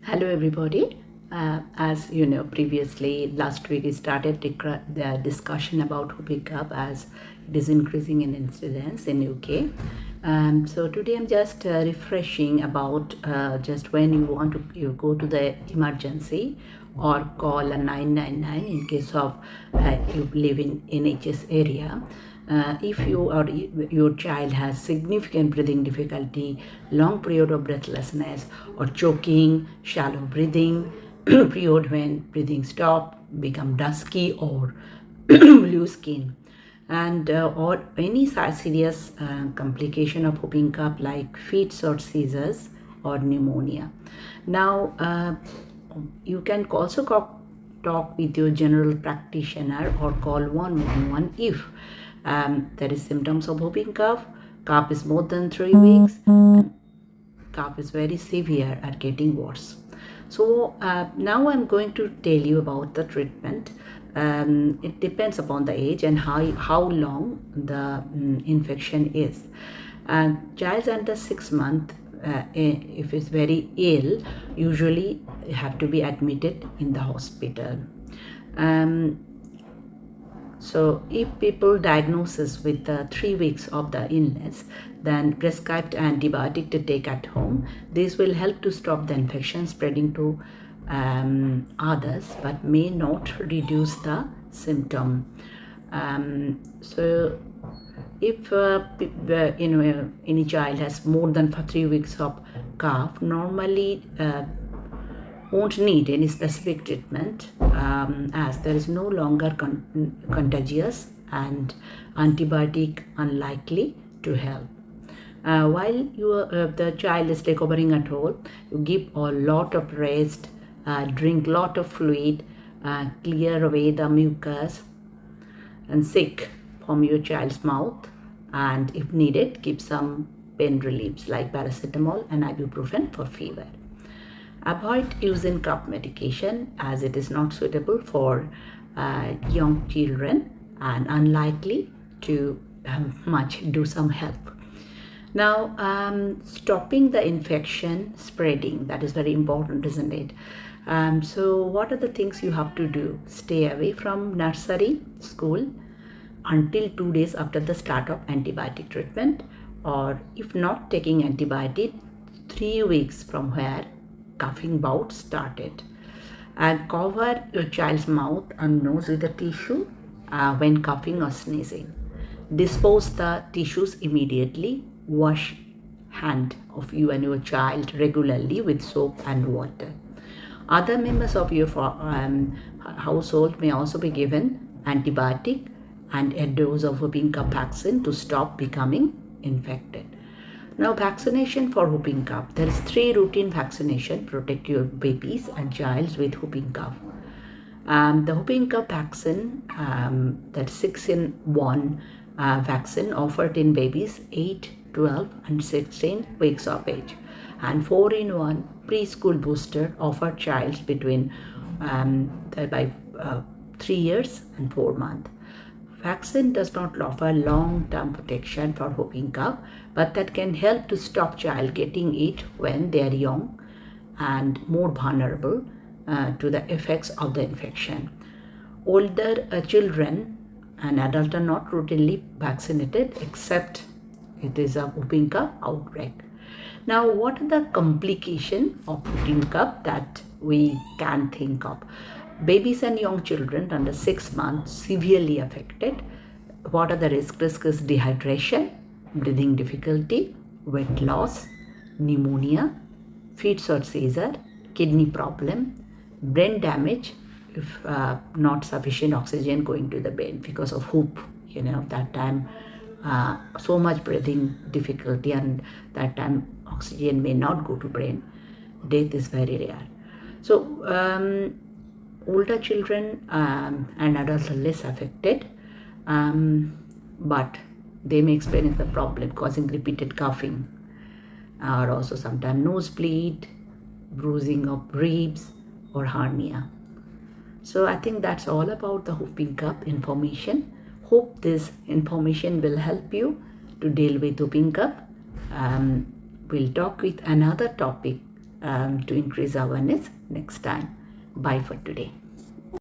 Hello, everybody. As you know, previously last week we started the discussion about whooping cough as it is increasing in incidence in UK. So today I'm just refreshing about just when you want to go to the emergency or call a 999 in case of you live in NHS area. If you or your child has significant breathing difficulty, long period of breathlessness or choking, shallow breathing, period when breathing stop, become dusky or blue skin, and or any serious complication of whooping cough like fits or seizures or pneumonia. Now, you can also talk with your general practitioner or call 111 if there is symptoms of whooping cough. Cough is more than 3 weeks. And cough is very severe and getting worse. So now I'm going to tell you about the treatment. It depends upon the age and how long the infection is. Child under 6 months, if it's very ill, usually have to be admitted in the hospital. So if people diagnosis with 3 weeks of the illness, then prescribed antibiotic to take at home. This will help to stop the infection spreading to others, but may not reduce the symptom. So if any child has more than 3 weeks of cough, normally won't need any specific treatment as there is no longer contagious and antibiotic unlikely to help. While the child is recovering at home, you give a lot of rest, drink lot of fluid, clear away the mucus and sick from your child's mouth, and if needed, give some pain reliefs like paracetamol and ibuprofen for fever. Avoid using cough medication as it is not suitable for young children and unlikely to much do some help. Now, stopping the infection spreading, that is very important, isn't it? So what are the things you have to do? Stay away from nursery, school until 2 days after the start of antibiotic treatment, or if not taking antibiotic, 3 weeks from where coughing bout started. And cover your child's mouth and nose with a tissue when coughing or sneezing. Dispose the tissues immediately. Wash hand of you and your child regularly with soap and water. Other members of your household may also be given antibiotic and a dose of whooping cough vaccine to stop becoming infected. Now, vaccination for whooping cough. There is 3 routine vaccination protect your babies and child with whooping cough. The whooping cough vaccine, that 6-in-1 vaccine offered in babies 8, 12 and 16 weeks of age, and 4-in-1 preschool booster offered child between 3 years and 4 months. Vaccine does not offer long-term protection for whooping cough, but that can help to stop child getting it when they are young and more vulnerable to the effects of the infection. Older children and adults are not routinely vaccinated except it is a whooping cough outbreak. Now, what are the complications of whooping cough that we can think of? Babies and young children under 6 months severely affected. What are the risks? Risk is dehydration, breathing difficulty, weight loss, pneumonia, fits or seizure, kidney problem, brain damage if not sufficient oxygen going to the brain because of whoop. That time so much breathing difficulty, and that time oxygen may not go to brain. Death is very rare. So older children and adults are less affected, but they may experience the problem causing repeated coughing, or also sometimes nosebleed, bruising of ribs, or hernia. So I think that's all about the whooping cough information. Hope this information will help you to deal with whooping cough. We'll talk with another topic to increase awareness next time. Bye for today.